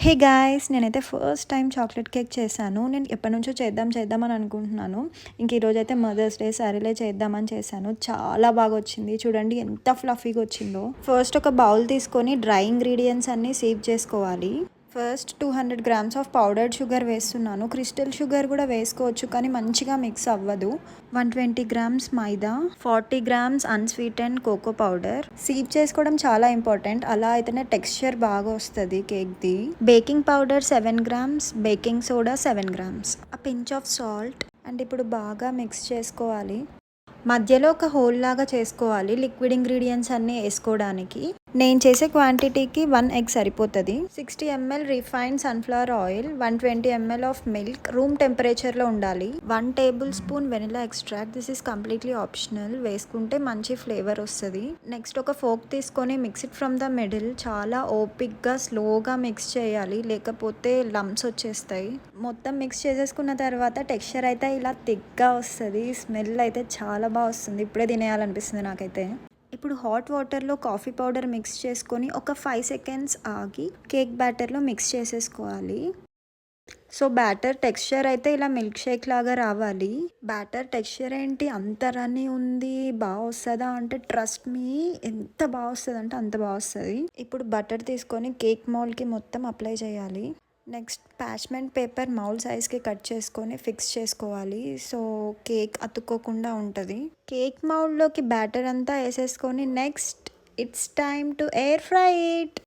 Hey guys, నేనైతే first time chocolate cake చేశాను. నేను ఎప్పటి నుంచో చేద్దామని అనుకుంటున్నాను. ఇంక ఈరోజైతే మదర్స్ డే సరేలే చేద్దామని చేశాను. చాలా బాగా వచ్చింది. చూడండి ఎంత ఫ్లఫీగా వచ్చిందో. ఫస్ట్ ఒక బౌల్ తీసుకొని డ్రై ఇంగ్రీడియంట్స్ అన్నీ సేవ్ చేసుకోవాలి. First 200 grams of powdered sugar వేస్తున్నాను. క్రిస్టల్ షుగర్ కూడా వేసుకోవచ్చు, కానీ మంచిగా మిక్స్ అవ్వదు. 120 grams maida, 40 grams unsweetened cocoa powder. Sieve చేసుకోవడం చాలా ఇంపార్టెంట్, అలా అయితేనే టెక్స్చర్ బాగా వస్తుంది కేక్ది. Baking powder 7 grams, baking soda 7 grams, a pinch of salt. And ఇప్పుడు బాగా మిక్స్ చేసుకోవాలి. మధ్యలో ఒక హోల్ లాగా చేసుకోవాలి లిక్విడ్ ఇంగ్రీడియంట్స్ అన్నీ వేసుకోవడానికి. నేను చేసే క్వాంటిటీకి 1 ఎగ్ సరిపోతుంది. 60 ml refined sunflower oil, 120 ml of milk, room టెంపరేచర్లో ఉండాలి. 1 tablespoon vanilla extract. This is completely optional, వేసుకుంటే మంచి ఫ్లేవర్ వస్తుంది. నెక్స్ట్ ఒక ఫోక్ తీసుకొని mix it from the middle. చాలా ఓపిక్గా స్లోగా మిక్స్ చేయాలి, లేకపోతే లమ్స్ వచ్చేస్తాయి. మొత్తం మిక్స్ చేసేసుకున్న తర్వాత టెక్స్చర్ అయితే ఇలా థిక్గా వస్తుంది. స్మెల్ అయితే చాలా బాగా వస్తుంది. ఇప్పుడే తినేయాలనిపిస్తుంది నాకైతే. ఇప్పుడు హాట్ వాటర్లో కాఫీ పౌడర్ మిక్స్ చేసుకొని ఒక 5 సెకండ్స్ ఆగి కేక్ బ్యాటర్లో మిక్స్ చేసేసుకోవాలి. సో బ్యాటర్ టెక్స్చర్ అయితే ఇలా మిల్క్ షేక్ లాగా రావాలి. బ్యాటర్ టెక్స్చర్ ఏంటి అంత రన్నీ ఉంది, బాగా వస్తుందా అంటే ట్రస్ట్ మీ, ఎంత బాగా వస్తుంది అంటే అంత బాగా వస్తుంది. ఇప్పుడు బటర్ తీసుకొని కేక్ మౌల్డ్కి మొత్తం అప్లై చేయాలి. నెక్స్ట్ పాచ్మెంట్ పేపర్ మౌల్ సైజ్కి కట్ చేసుకొని ఫిక్స్ చేసుకోవాలి, సో కేక్ అతుక్కోకుండా ఉంటుంది. కేక్ మౌల్డ్లోకి బ్యాటర్ అంతా వేసేసుకొని next it's time to air fry it.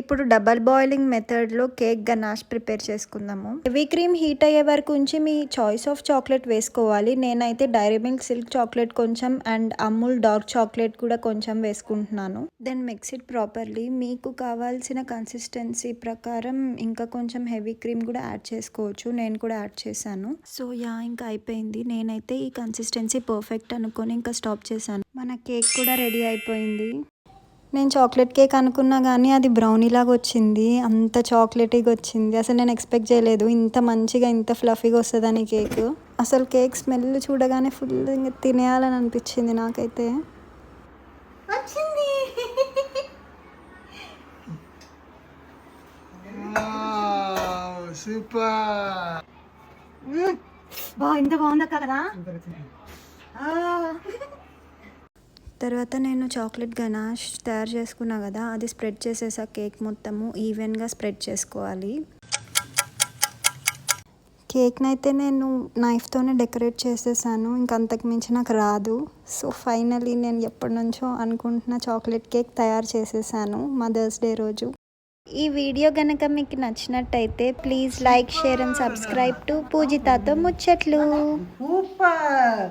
ఇప్పుడు డబల్ బాయిలింగ్ మెథడ్లో కేక్ గనాష్ ప్రిపేర్ చేసుకుందాము. హెవీ క్రీమ్ హీట్ అయ్యే వరకు ఉంచి మీ చాయిస్ ఆఫ్ చాక్లెట్ వేసుకోవాలి. నేనైతే డైరీ మిల్క్ సిల్క్ చాక్లెట్ కొంచెం అండ్ అమూల్ డార్క్ చాక్లెట్ కూడా కొంచెం వేసుకుంటున్నాను. Then mix it properly. మీకు కావాల్సిన కన్సిస్టెన్సీ ప్రకారం ఇంకా కొంచెం హెవీ క్రీమ్ కూడా యాడ్ చేసుకోవచ్చు. నేను కూడా యాడ్ చేశాను. సో ఇంకా అయిపోయింది. నేనైతే ఈ కన్సిస్టెన్సీ పర్ఫెక్ట్ అనుకొని ఇంకా స్టాప్ చేశాను. మన కేక్ కూడా రెడీ అయిపోయింది. నేను చాక్లెట్ కేక్ అనుకున్నా కానీ అది బ్రౌనీ లాగా వచ్చింది. అంత చాక్లెటీగా వచ్చింది. అసలు నేను ఎక్స్పెక్ట్ చేయలేదు ఇంత మంచిగా ఇంత ఫ్లఫీగా వస్తుందని కేక్. అసలు కేక్ స్మెల్ చూడగానే ఫుల్ ఇంకా తినేయాలని అనిపించింది నాకైతే. వచ్చింది సూపర్. ఇంత బాగుందా కదా. తర్వాత నేను చాక్లెట్ గనాష్ తయారు చేసుకున్నా కదా, అది స్ప్రెడ్ చేసేసా. కేక్ మొత్తము ఈవెన్గా స్ప్రెడ్ చేసుకోవాలి. కేక్ని అయితే నేను నైఫ్తోనే డెకరేట్ చేసేసాను. ఇంకంతకు మించి నాకు రాదు. సో ఫైనలీ నేను ఎప్పటి నుంచో అనుకుంటున్న చాక్లెట్ కేక్ తయారు చేసేసాను మదర్స్ డే రోజు. ఈ వీడియో కనుక మీకు నచ్చినట్టయితే please like, share and subscribe to పూజితతో ముచ్చట్లు. సూపర్.